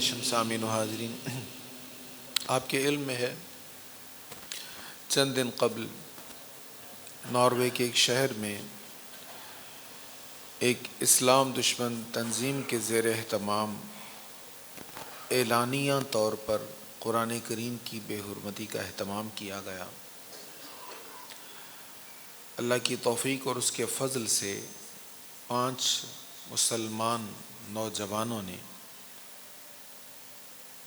محتشم سامعین و حاضرین، آپ کے علم میں ہے چند دن قبل ناروے کے ایک شہر میں ایک اسلام دشمن تنظیم کے زیر اہتمام اعلانیہ طور پر قرآن کریم کی بے حرمتی کا اہتمام کیا گیا۔ اللہ کی توفیق اور اس کے فضل سے 5 مسلمان نوجوانوں نے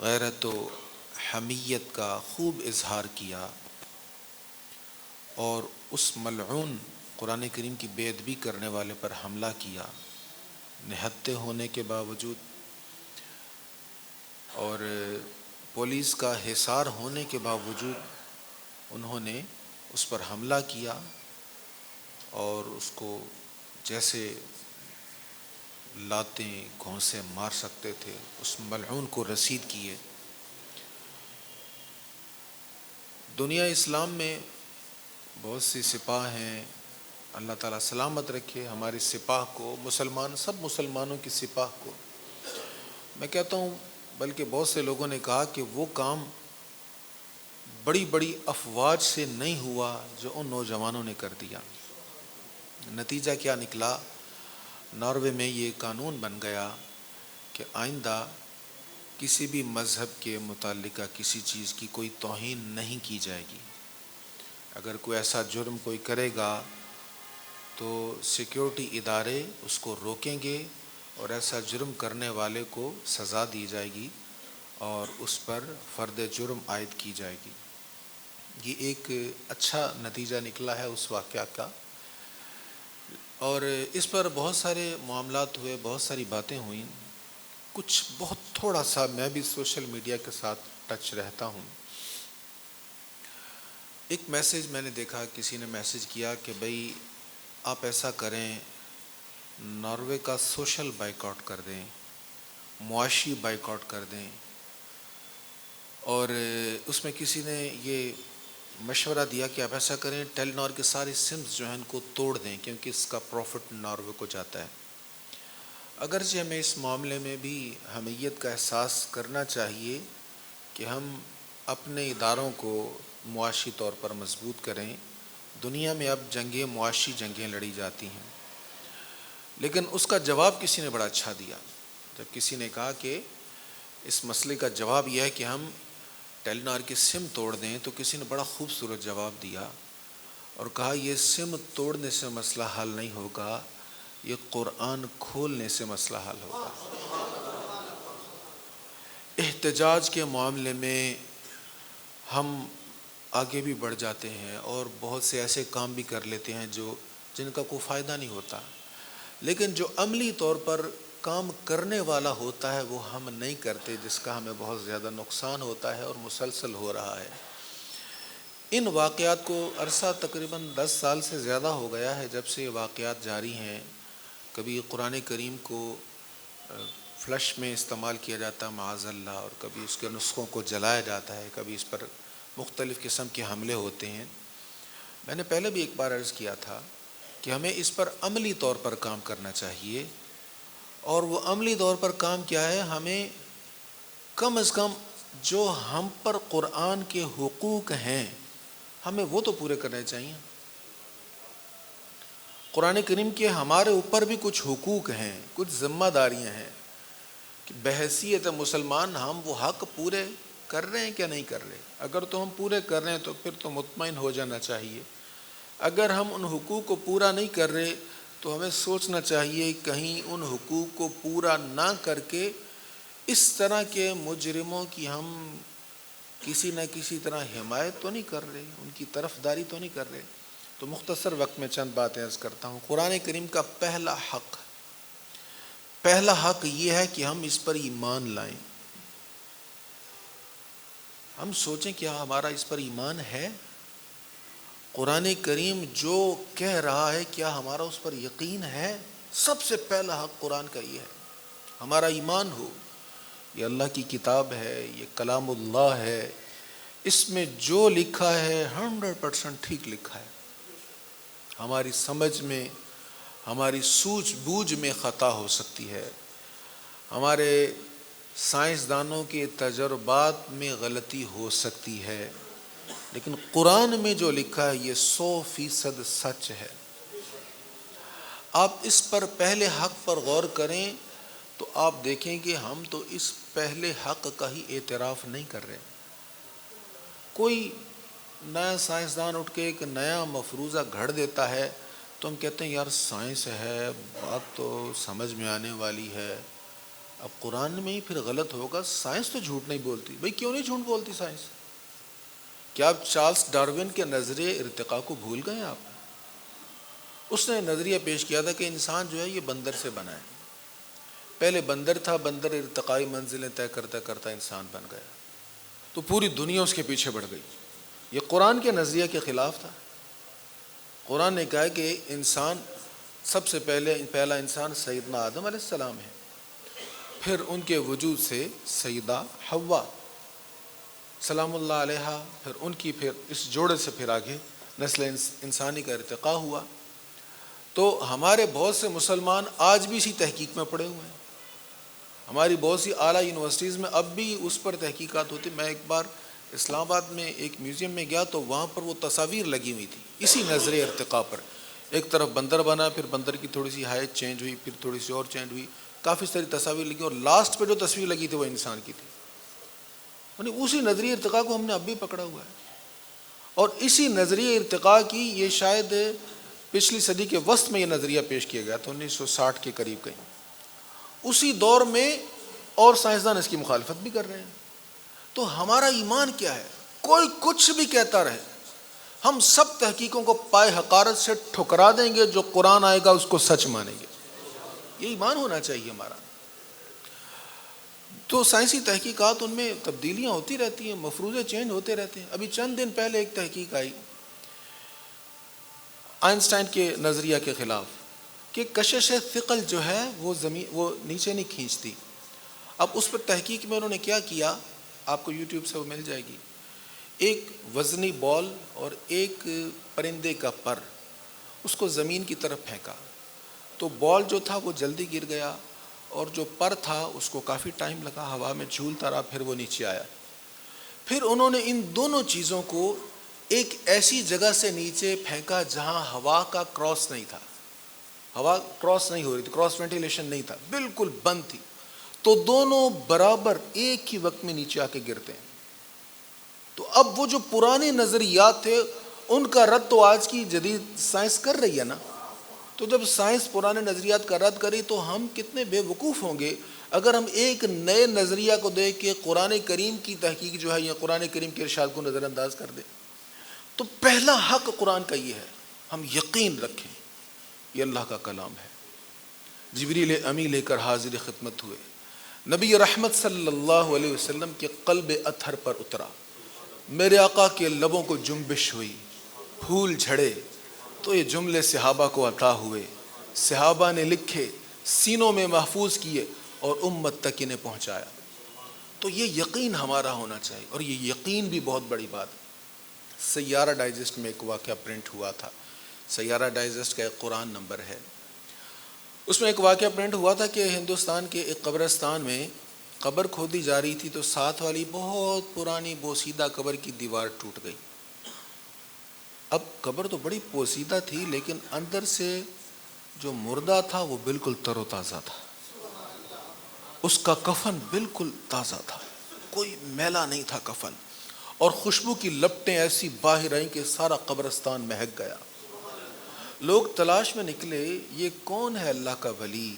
غیرت و حمیت کا خوب اظہار کیا اور اس ملعون قرآن کریم کی بے ادبی کرنے والے پر حملہ کیا، نہتے ہونے کے باوجود اور پولیس کا حصار ہونے کے باوجود انہوں نے اس پر حملہ کیا اور اس کو جیسے لاتیں گھونسے مار سکتے تھے اس ملعون کو رسید کیے۔ دنیا اسلام میں بہت سی سپاہ ہیں، اللہ تعالیٰ سلامت رکھے ہماری سپاہ کو، سب مسلمانوں کی سپاہ کو۔ میں کہتا ہوں بلکہ بہت سے لوگوں نے کہا کہ وہ کام بڑی بڑی افواج سے نہیں ہوا جو ان نوجوانوں نے کر دیا۔ نتیجہ کیا نکلا؟ ناروے میں یہ قانون بن گیا کہ آئندہ کسی بھی مذہب کے متعلقہ کسی چیز کی کوئی توہین نہیں کی جائے گی۔ اگر کوئی ایسا جرم کوئی کرے گا تو سیکیورٹی ادارے اس کو روکیں گے اور ایسا جرم کرنے والے کو سزا دی جائے گی اور اس پر فرد جرم عائد کی جائے گی۔ یہ ایک اچھا نتیجہ نکلا ہے اس واقعہ کا، اور اس پر بہت سارے معاملات ہوئے، بہت ساری باتیں ہوئیں۔ کچھ بہت تھوڑا سا میں بھی سوشل میڈیا کے ساتھ ٹچ رہتا ہوں۔ ایک میسیج میں نے دیکھا، کسی نے میسیج کیا کہ بھئی آپ ایسا کریں، ناروے کا سوشل بائیکاٹ کر دیں، معاشی بائیکاٹ کر دیں، اور اس میں کسی نے یہ مشورہ دیا کہ آپ ایسا کریں ٹیلی نار کے سارے سمز جو ہیں ان کو توڑ دیں کیونکہ اس کا پروفٹ ناروے کو جاتا ہے۔ اگرچہ ہمیں اس معاملے میں بھی حمیت کا احساس کرنا چاہیے کہ ہم اپنے اداروں کو معاشی طور پر مضبوط کریں۔ دنیا میں اب معاشی جنگیں لڑی جاتی ہیں، لیکن اس کا جواب کسی نے بڑا اچھا دیا۔ جب کسی نے کہا کہ اس مسئلے کا جواب یہ ہے کہ ہم ٹیلی نار کی سم توڑ دیں، تو کسی نے بڑا خوبصورت جواب دیا اور کہا یہ سم توڑنے سے مسئلہ حل نہیں ہوگا، یہ قرآن کھولنے سے مسئلہ حل ہوگا۔ احتجاج کے معاملے میں ہم آگے بھی بڑھ جاتے ہیں اور بہت سے ایسے کام بھی کر لیتے ہیں جن کا کوئی فائدہ نہیں ہوتا، لیکن جو عملی طور پر کام کرنے والا ہوتا ہے وہ ہم نہیں کرتے، جس کا ہمیں بہت زیادہ نقصان ہوتا ہے اور مسلسل ہو رہا ہے۔ ان واقعات کو عرصہ تقریباً 10 سال سے زیادہ ہو گیا ہے جب سے یہ واقعات جاری ہیں۔ کبھی قرآن کریم کو فلش میں استعمال کیا جاتا ہے معاذ اللہ، اور کبھی اس کے نسخوں کو جلایا جاتا ہے، کبھی اس پر مختلف قسم کے حملے ہوتے ہیں۔ میں نے پہلے بھی ایک بار عرض کیا تھا کہ ہمیں اس پر عملی طور پر کام کرنا چاہیے، اور وہ عملی طور پر کام کیا ہے؟ ہمیں کم از کم جو ہم پر قرآن کے حقوق ہیں ہمیں وہ تو پورے کرنے چاہیے۔ قرآن کریم کے ہمارے اوپر بھی کچھ حقوق ہیں، کچھ ذمہ داریاں ہیں کہ بحیثیت مسلمان ہم وہ حق پورے کر رہے ہیں کیا نہیں کر رہے۔ اگر تو ہم پورے کر رہے ہیں تو پھر تو مطمئن ہو جانا چاہیے۔ اگر ہم ان حقوق کو پورا نہیں کر رہے تو ہمیں سوچنا چاہیے کہیں ان حقوق کو پورا نہ کر کے اس طرح کے مجرموں کی ہم کسی نہ کسی طرح حمایت تو نہیں کر رہے، ان کی طرفداری تو نہیں کر رہے۔ تو مختصر وقت میں چند باتیں عرض کرتا ہوں۔ قرآن کریم کا پہلا حق یہ ہے کہ ہم اس پر ایمان لائیں۔ ہم سوچیں کیا ہمارا اس پر ایمان ہے؟ قرآن کریم جو کہہ رہا ہے کیا ہمارا اس پر یقین ہے؟ سب سے پہلا حق قرآن کا یہ ہے، ہمارا ایمان ہو یہ اللہ کی کتاب ہے، یہ کلام اللہ ہے، اس میں جو لکھا ہے 100% ٹھیک لکھا ہے۔ ہماری سمجھ میں، ہماری سوجھ بوجھ میں خطا ہو سکتی ہے، ہمارے سائنسدانوں کے تجربات میں غلطی ہو سکتی ہے، لیکن قرآن میں جو لکھا ہے یہ 100% سچ ہے۔ آپ اس پر پہلے حق پر غور کریں تو آپ دیکھیں کہ ہم تو اس پہلے حق کا ہی اعتراف نہیں کر رہے۔ کوئی نیا سائنسدان اٹھ کے ایک نیا مفروضہ گھڑ دیتا ہے تو ہم کہتے ہیں یار سائنس ہے، بات تو سمجھ میں آنے والی ہے۔ اب قرآن میں ہی پھر غلط ہوگا، سائنس تو جھوٹ نہیں بولتی۔ بھئی کیوں نہیں جھوٹ بولتی سائنس؟ کیا آپ چارلس ڈارون کے نظریے ارتقاء کو بھول گئے آپ؟ اس نے نظریہ پیش کیا تھا کہ انسان جو ہے یہ بندر سے بنا ہے۔ پہلے بندر تھا، بندر ارتقائی منزلیں طے کرتا کرتا انسان بن گیا، تو پوری دنیا اس کے پیچھے بڑھ گئی۔ یہ قرآن کے نظریے کے خلاف تھا۔ قرآن نے کہا کہ انسان سب سے پہلا انسان سیدنا آدم علیہ السلام ہے، پھر ان کے وجود سے سیدہ حوا سلام اللہ علیہا، پھر اس جوڑے سے پھر آگے نسل انسانی کا ارتقاء ہوا۔ تو ہمارے بہت سے مسلمان آج بھی اسی تحقیق میں پڑے ہوئے ہیں۔ ہماری بہت سی اعلیٰ یونیورسٹیز میں اب بھی اس پر تحقیقات ہوتی۔ میں ایک بار اسلام آباد میں ایک میوزیم میں گیا تو وہاں پر وہ تصاویر لگی ہوئی تھی اسی نظریہ ارتقاء پر۔ ایک طرف بندر بنا، پھر بندر کی تھوڑی سی ہائٹ چینج ہوئی، پھر تھوڑی سی اور چینج ہوئی، کافی ساری تصاویر لگی، اور لاسٹ پہ جو تصویر لگی تھی وہ انسان کی تھی۔ یعنی اسی نظریہ ارتقاء کو ہم نے اب بھی پکڑا ہوا ہے، اور اسی نظریہ ارتقاء کی یہ شاید پچھلی صدی کے وسط میں یہ نظریہ پیش کیا گیا تھا، 1960 کے قریب کہیں۔ اسی دور میں اور سائنسدان اس کی مخالفت بھی کر رہے ہیں۔ تو ہمارا ایمان کیا ہے؟ کوئی کچھ بھی کہتا رہے، ہم سب تحقیقوں کو پائے حقارت سے ٹھکرا دیں گے، جو قرآن آئے گا اس کو سچ مانیں گے۔ یہ ایمان ہونا چاہیے ہمارا۔ تو سائنسی تحقیقات ان میں تبدیلیاں ہوتی رہتی ہیں، مفروضے چینج ہوتے رہتے ہیں۔ ابھی چند دن پہلے ایک تحقیق آئی آئنسٹائن کے نظریہ کے خلاف کہ کشش ثقل جو ہے وہ نیچے نہیں کھینچتی۔ اب اس پر تحقیق میں انہوں نے کیا کیا، آپ کو یوٹیوب سے وہ مل جائے گی۔ ایک وزنی بال اور ایک پرندے کا پر، اس کو زمین کی طرف پھینکا تو بال جو تھا وہ جلدی گر گیا، اور جو پر تھا اس کو کافی ٹائم لگا، ہوا میں جھولتا رہا، پھر وہ نیچے آیا۔ پھر انہوں نے ان دونوں چیزوں کو ایک ایسی جگہ سے نیچے پھینکا جہاں ہوا کا کراس نہیں تھا، ہوا کراس نہیں ہو رہی تھی، کراس وینٹیلیشن نہیں تھا، بالکل بند تھی، تو دونوں برابر ایک ہی وقت میں نیچے آ کے گرتے ہیں۔ تو اب وہ جو پرانے نظریات تھے ان کا رد تو آج کی جدید سائنس کر رہی ہے نا۔ تو جب سائنس پرانے نظریات کا رد کری تو ہم کتنے بے وقوف ہوں گے اگر ہم ایک نئے نظریہ کو دیکھ کے قرآن کریم کی تحقیق جو ہے یا قرآن کریم کے ارشاد کو نظر انداز کر دیں۔ تو پہلا حق قرآن کا یہ ہے، ہم یقین رکھیں یہ اللہ کا کلام ہے۔ جبریل امی لے کر حاضر خدمت ہوئے، نبی رحمت صلی اللہ علیہ وسلم کے قلب اطہر پر اترا، میرے آقا کے لبوں کو جنبش ہوئی، پھول جھڑے تو یہ جملے صحابہ کو عطا ہوئے، صحابہ نے لکھے، سینوں میں محفوظ کیے اور امت تک انہیں پہنچایا۔ تو یہ یقین ہمارا ہونا چاہیے، اور یہ یقین بھی بہت بڑی بات ہے۔ سیارہ ڈائجسٹ میں ایک واقعہ پرنٹ ہوا تھا، سیارہ ڈائجسٹ کا ایک قرآن نمبر ہے، اس میں ایک واقعہ پرنٹ ہوا تھا کہ ہندوستان کے ایک قبرستان میں قبر کھودی جا رہی تھی تو ساتھ والی بہت پرانی بوسیدہ قبر کی دیوار ٹوٹ گئی۔ اب قبر تو بڑی پوسیدہ تھی لیکن اندر سے جو مردہ تھا وہ بالکل تر و تازہ تھا، اس کا کفن بالکل تازہ تھا، کوئی میلا نہیں تھا کفن، اور خوشبو کی لپٹیں ایسی باہر آئیں کہ سارا قبرستان مہک گیا۔ لوگ تلاش میں نکلے، یہ کون ہے اللہ کا ولی،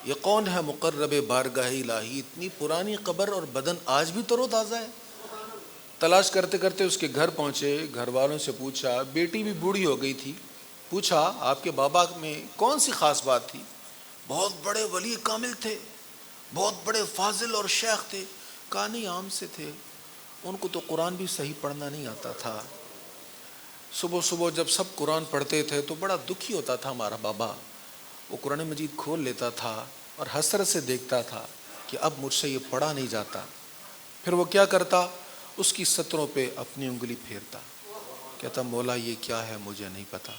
یہ کون ہے مقرب بارگاہ الہی، اتنی پرانی قبر اور بدن آج بھی تر و تازہ ہے۔ تلاش کرتے کرتے اس کے گھر پہنچے، گھر والوں سے پوچھا، بیٹی بھی بوڑھی ہو گئی تھی، پوچھا آپ کے بابا میں کون سی خاص بات تھی؟ بہت بڑے ولی کامل تھے، بہت بڑے فاضل اور شیخ تھے۔ کہا نہیں، عام سے تھے، ان کو تو قرآن بھی صحیح پڑھنا نہیں آتا تھا۔ صبح صبح جب سب قرآن پڑھتے تھے تو بڑا دکھی ہوتا تھا ہمارا بابا، وہ قرآن مجید کھول لیتا تھا اور حسرت سے دیکھتا تھا کہ اب مجھ سے یہ پڑھا نہیں جاتا۔ پھر وہ کیا کرتا، اس کی سطروں پہ اپنی انگلی پھیرتا، کہتا مولا یہ کیا ہے مجھے نہیں پتا،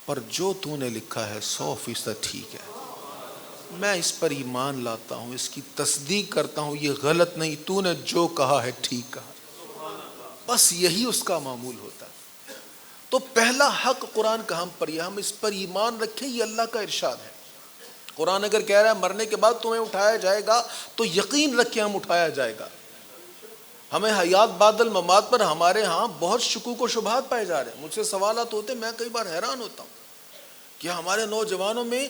پر جو تو نے لکھا ہے 100% ٹھیک ہے۔ میں اس پر ایمان لاتا ہوں، اس کی تصدیق کرتا ہوں، یہ غلط نہیں، تو نے جو کہا ہے ٹھیک کہا۔ بس یہی اس کا معمول ہوتا ہے۔ تو پہلا حق قرآن کا ہم پر یہ، ہم اس پر ایمان رکھیں، یہ اللہ کا ارشاد ہے۔ قرآن اگر کہہ رہا ہے مرنے کے بعد تمہیں اٹھایا جائے گا تو یقین رکھیں ہم اٹھایا جائے گا۔ ہمیں حیات بعد الممات پر ہمارے ہاں بہت شکوک و شبہات پائے جا رہے ہیں۔ مجھ سے سوالات ہوتے ہیں، میں کئی بار حیران ہوتا ہوں کہ ہمارے نوجوانوں میں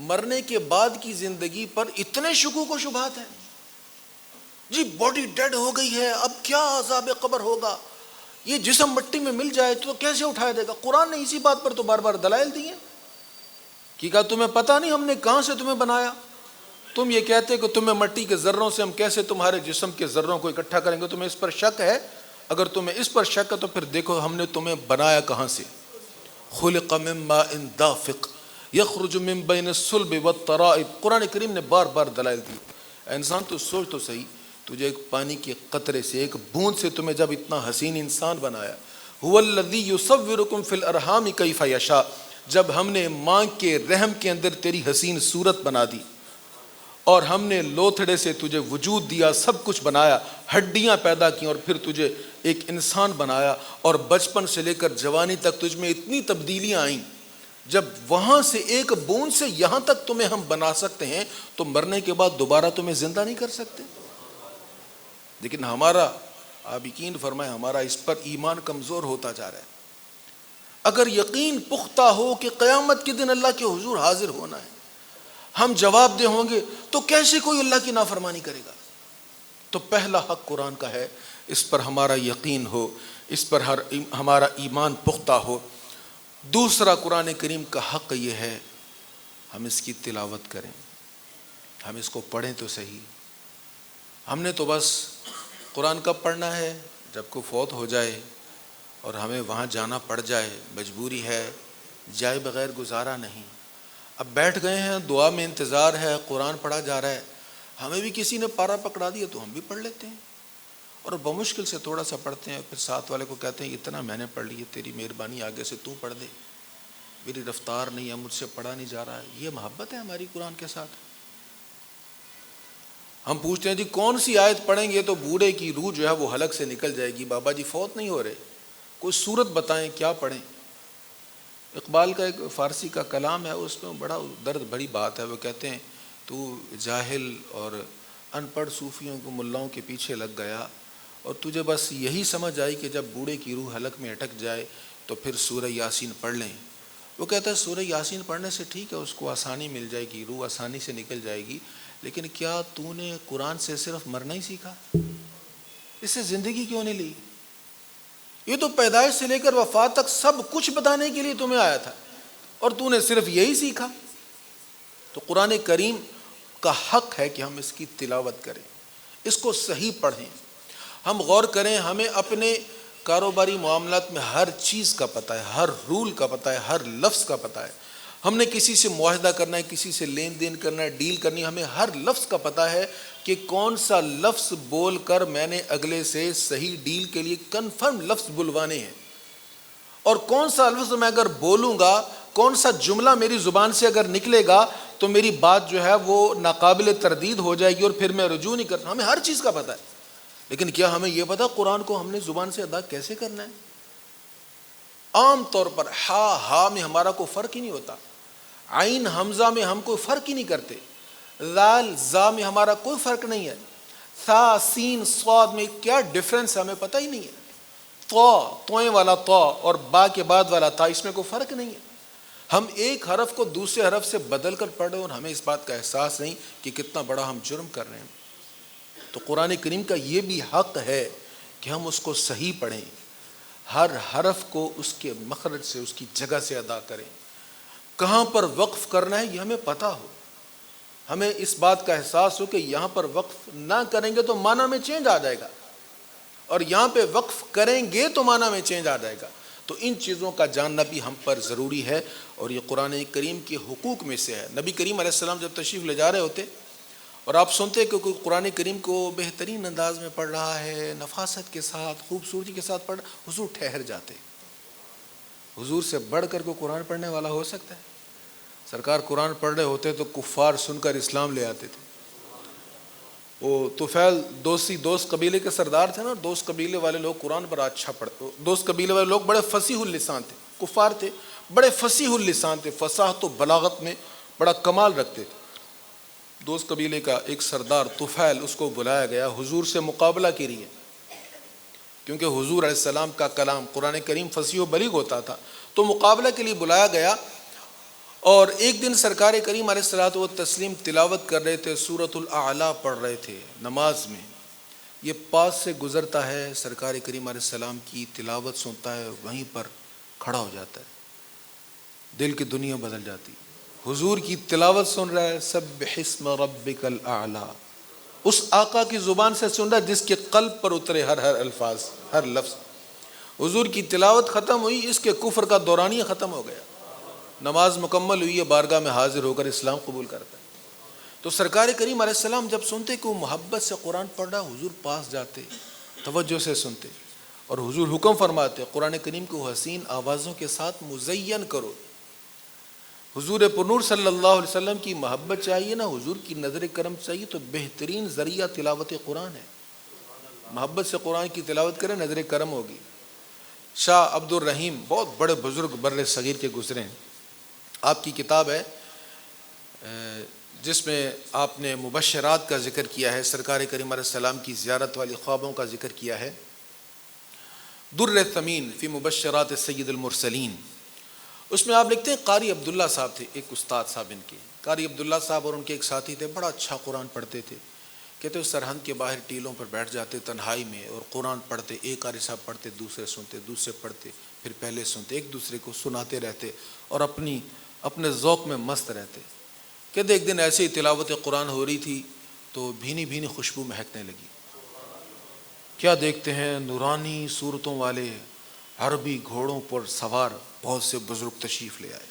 مرنے کے بعد کی زندگی پر اتنے شکوک و شبہات ہیں۔ جی باڈی ڈیڈ ہو گئی ہے، اب کیا عذاب قبر ہوگا، یہ جسم مٹی میں مل جائے تو کیسے اٹھایا دے گا؟ قرآن نے اسی بات پر تو بار بار دلائل دی ہیں کہ کہا تمہیں پتہ نہیں ہم نے کہاں سے تمہیں بنایا؟ تم یہ کہتے کہ تمہیں مٹی کے ذروں سے ہم کیسے تمہارے جسم کے ذروں کو اکٹھا کریں گے؟ تمہیں اس پر شک ہے؟ اگر تمہیں اس پر شک ہے تو پھر دیکھو ہم نے تمہیں بنایا کہاں سے۔ خلق من ماء دافق یخرج من بین الصلب والترائب۔ قرآن کریم نے بار بار دلائل دی۔ اے انسان تو سوچ تو صحیح، تجھے ایک پانی کے قطرے سے، ایک بوند سے تمہیں جب اتنا حسین انسان بنایا، هو الذی یصورکم فی الارحام کیف یشاء، جب ہم نے ماں کے رحم کے اندر تیری حسین صورت بنا دی اور ہم نے لوتھڑے سے تجھے وجود دیا، سب کچھ بنایا، ہڈیاں پیدا کی اور پھر تجھے ایک انسان بنایا، اور بچپن سے لے کر جوانی تک تجھ میں اتنی تبدیلیاں آئیں، جب وہاں سے ایک بوند سے یہاں تک تمہیں ہم بنا سکتے ہیں تو مرنے کے بعد دوبارہ تمہیں زندہ نہیں کر سکتے؟ لیکن ہمارا، آپ یقین فرمائیں، ہمارا اس پر ایمان کمزور ہوتا جا رہا ہے۔ اگر یقین پختہ ہو کہ قیامت کے دن اللہ کے حضور حاضر ہونا ہے، ہم جواب دہ ہوں گے، تو کیسے کوئی اللہ کی نافرمانی کرے گا؟ تو پہلا حق قرآن کا ہے، اس پر ہمارا یقین ہو، اس پر ہمارا ایمان پختہ ہو۔ دوسرا قرآن کریم کا حق یہ ہے، ہم اس کی تلاوت کریں، ہم اس کو پڑھیں تو صحیح۔ ہم نے تو بس قرآن کب پڑھنا ہے؟ جب کوئی فوت ہو جائے اور ہمیں وہاں جانا پڑ جائے، مجبوری ہے، جائے بغیر گزارا نہیں۔ اب بیٹھ گئے ہیں، دعا میں انتظار ہے، قرآن پڑھا جا رہا ہے، ہمیں بھی کسی نے پارا پکڑا دیا تو ہم بھی پڑھ لیتے ہیں، اور بمشکل سے تھوڑا سا پڑھتے ہیں، پھر ساتھ والے کو کہتے ہیں اتنا میں نے پڑھ لی ہے، تیری مہربانی آگے سے تو پڑھ دے، میری رفتار نہیں ہے، مجھ سے پڑھا نہیں جا رہا ہے۔ یہ محبت ہے ہماری قرآن کے ساتھ؟ ہم پوچھتے ہیں جی کون سی آیت پڑھیں گے تو بوڑھے کی روح جو ہے وہ حلق سے نکل جائے گی؟ بابا جی فوت نہیں ہو رہے، کوئی صورت بتائیں کیا پڑھیں؟ اقبال کا ایک فارسی کا کلام ہے، اس میں بڑا درد بھری بات ہے۔ وہ کہتے ہیں تو جاہل اور ان پڑھ صوفیوں کو، ملاؤں کے پیچھے لگ گیا اور تجھے بس یہی سمجھ آئی کہ جب بوڑھے کی روح حلق میں اٹک جائے تو پھر سورہ یاسین پڑھ لیں۔ وہ کہتا ہے سورہ یاسین پڑھنے سے ٹھیک ہے، اس کو آسانی مل جائے گی، روح آسانی سے نکل جائے گی، لیکن کیا تو نے قرآن سے صرف مرنا ہی سیکھا؟ اس سے زندگی کیوں نہیں لی؟ یہ تو پیدائش سے لے کر وفات تک سب کچھ بتانے کے لیے تمہیں آیا تھا، اور تو نے صرف یہی سیکھا۔ تو قرآن کریم کا حق ہے کہ ہم اس کی تلاوت کریں، اس کو صحیح پڑھیں، ہم غور کریں۔ ہمیں اپنے کاروباری معاملات میں ہر چیز کا پتہ ہے، ہر رول کا پتہ ہے، ہر لفظ کا پتہ ہے۔ ہم نے کسی سے معاہدہ کرنا ہے، کسی سے لین دین کرنا ہے، ڈیل کرنی ہے، ہمیں ہر لفظ کا پتہ ہے کہ کون سا لفظ بول کر میں نے اگلے سے صحیح ڈیل کے لیے کنفرم لفظ بلوانے ہیں، اور کون سا لفظ میں اگر بولوں گا، کون سا جملہ میری زبان سے اگر نکلے گا تو میری بات جو ہے وہ ناقابل تردید ہو جائے گی اور پھر میں رجوع نہیں کرتا۔ ہمیں ہر چیز کا پتہ ہے، لیکن کیا ہمیں یہ پتہ قرآن کو ہم نے زبان سے ادا کیسے کرنا ہے؟ عام طور پر ہا میں ہمارا کوئی فرق ہی نہیں ہوتا، عین حمزہ میں ہم کوئی فرق ہی نہیں کرتے، ذال زا میں ہمارا کوئی فرق نہیں ہے، ثا سین صاد میں کیا ڈفرنس ہے ہمیں پتہ ہی نہیں ہے، توئیں والا تو اور با کے بعد والا تا، اس میں کوئی فرق نہیں ہے۔ ہم ایک حرف کو دوسرے حرف سے بدل کر پڑھ رہے ہیں اور ہمیں اس بات کا احساس نہیں کہ کتنا بڑا ہم جرم کر رہے ہیں۔ تو قرآن کریم کا یہ بھی حق ہے کہ ہم اس کو صحیح پڑھیں، ہر حرف کو اس کے مخرج سے، اس کی جگہ سے ادا کریں، کہاں پر وقف کرنا ہے یہ ہمیں پتہ ہو، ہمیں اس بات کا احساس ہو کہ یہاں پر وقف نہ کریں گے تو معنی میں چینج آ جائے گا، اور یہاں پہ وقف کریں گے تو معنی میں چینج آ جائے گا۔ تو ان چیزوں کا جاننا بھی ہم پر ضروری ہے، اور یہ قرآن کریم کے حقوق میں سے ہے۔ نبی کریم علیہ السلام جب تشریف لے جا رہے ہوتے اور آپ سنتے کہ کوئی قرآن کریم کو بہترین انداز میں پڑھ رہا ہے، نفاست کے ساتھ، خوبصورتی کے ساتھ پڑھ، حضور ٹھہر جاتے۔ حضور سے بڑھ کر کوئی قرآن پڑھنے والا ہو سکتا ہے؟ سرکار قرآن پڑھ رہے ہوتے تو کفار سن کر اسلام لے آتے تھے. وہ طفیل دوست قبیلے کے سردار تھے نا. دوست قبیلے والے لوگ قرآن پر اچھا پڑھتے. دوست قبیلے والے لوگ بڑے فصیح اللسان تھے, کفار تھے, بڑے فصیح اللسان تھے, فصاحت و بلاغت میں بڑا کمال رکھتے تھے. دوست قبیلے کا ایک سردار طفیل, اس کو بلایا گیا حضور سے مقابلہ کے لیے, کیونکہ حضور علیہ السلام کا کلام قرآن کریم فصیح و بلیغ ہوتا تھا, تو مقابلہ کے لیے بلایا گیا. اور ایک دن سرکار کریم علیہ الصلوۃ والتسلیم تلاوت کر رہے تھے, سورۃ الاعلیٰ پڑھ رہے تھے نماز میں. یہ پاس سے گزرتا ہے, سرکار کریم علیہ السلام کی تلاوت سنتا ہے, وہیں پر کھڑا ہو جاتا ہے, دل کی دنیا بدل جاتی. حضور کی تلاوت سن رہا ہے, سبح اسم ربک الاعلیٰ, اس آقا کی زبان سے سن رہا ہے جس کے قلب پر اترے ہر الفاظ, ہر لفظ. حضور کی تلاوت ختم ہوئی, اس کے کفر کا دورانیہ ختم ہو گیا. نماز مکمل ہوئی ہے, بارگاہ میں حاضر ہو کر اسلام قبول کرتا ہے. تو سرکار کریم علیہ السلام جب سنتے کہ وہ محبت سے قرآن پڑھ رہا, حضور پاس جاتے, توجہ سے سنتے, اور حضور حکم فرماتے قرآن کریم کو حسین آوازوں کے ساتھ مزین کرو. حضور پرنور صلی اللہ علیہ وسلم کی محبت چاہیے نا, حضور کی نظر کرم چاہیے, تو بہترین ذریعہ تلاوت قرآن ہے. محبت سے قرآن کی تلاوت کریں, نظر کرم ہوگی. شاہ عبد الرحیم بہت بڑے بزرگ بر صغیر کے گزرے ہیں. آپ کی کتاب ہے جس میں آپ نے مبشرات کا ذکر کیا ہے, سرکار کریم علیہ السلام کی زیارت والی خوابوں کا ذکر کیا ہے, در ثمین فی مبشرات سید المرسلین. اس میں آپ لکھتے ہیں قاری عبداللہ صاحب تھے, ایک استاد صاحب ان کے, قاری عبداللہ صاحب اور ان کے ایک ساتھی تھے, بڑا اچھا قرآن پڑھتے تھے. کہتے ہیں سرحد کے باہر ٹیلوں پر بیٹھ جاتے تنہائی میں اور قرآن پڑھتے. ایک قاری صاحب پڑھتے, دوسرے سنتے, دوسرے پڑھتے, پھر پہلے سنتے, ایک دوسرے کو سناتے رہتے اور اپنے ذوق میں مست رہتے. کہتے ایک دن ایسے ہی تلاوت قرآن ہو رہی تھی تو بھینی بھینی خوشبو مہکنے لگی. کیا دیکھتے ہیں, نورانی صورتوں والے عربی گھوڑوں پر سوار بہت سے بزرگ تشریف لے آئے.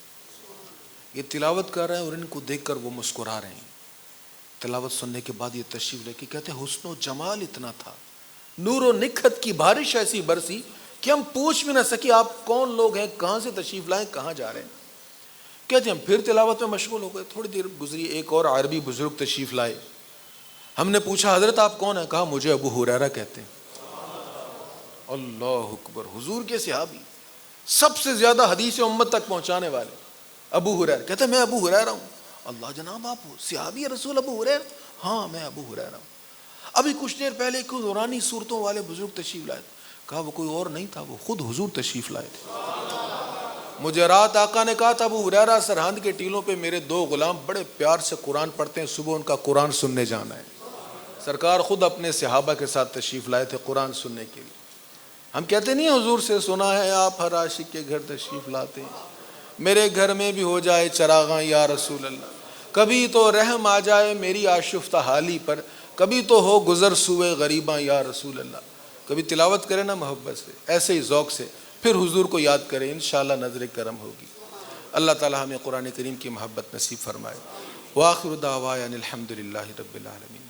یہ تلاوت کر رہے ہیں اور ان کو دیکھ کر وہ مسکرا رہے ہیں. تلاوت سننے کے بعد یہ تشریف لے کے کہتے ہیں حسن و جمال اتنا تھا, نور و نکھت کی بارش ایسی برسی کہ ہم پوچھ بھی نہ سکے آپ کون لوگ ہیں, کہاں سے تشریف لائیں, کہاں جا رہے ہیں. کہتے ہیں ہم پھر تلاوت میں مشغول ہو گئے. تھوڑی دیر گزری, ایک اور عربی بزرگ تشریف لائے. ہم نے پوچھا حضرت آپ کون ہیں؟ کہا مجھے ابو ہریرہ کہتے ہیں. اللہ اکبر, حضور کے صحابی, سب سے زیادہ حدیث امت تک پہنچانے والے ابو ہریرہ. کہتے ہیں میں ابو ہریرہ ہوں. اللہ جناب آپ صحابی رسول ابو ہریرہ؟ ہاں میں ابو ہریرہ ہوں. ابھی کچھ دیر پہلے کوئی نورانی صورتوں والے بزرگ تشریف لائے. کہا وہ کوئی اور نہیں تھا, وہ خود حضور تشریف لائے تھے. مجھے رات آقا نے کہا تھا ابو ہریرہ سرحد کے ٹیلوں پہ میرے 2 غلام بڑے پیار سے قرآن پڑھتے ہیں, صبح ان کا قرآن سننے جانا ہے. سرکار خود اپنے صحابہ کے ساتھ تشریف لائے تھے قرآن سننے کے لیے. ہم کہتے نہیں حضور سے سنا ہے آپ ہر عاشق کے گھر تشریف لاتے ہیں, میرے گھر میں بھی ہو جائے چراغاں یا رسول اللہ, کبھی تو رحم آ جائے میری آشفتہ حالی پر, کبھی تو ہو گزر سوئے غریباں یا رسول اللہ. کبھی تلاوت کرے نا محبت سے, ایسے ہی ذوق سے, پھر حضور کو یاد کریں, انشاءاللہ نظر کرم ہوگی. اللہ تعالی ہمیں قرآن کریم کی محبت نصیب فرمائے. وآخر دعوانا الحمد للہ رب العالمین.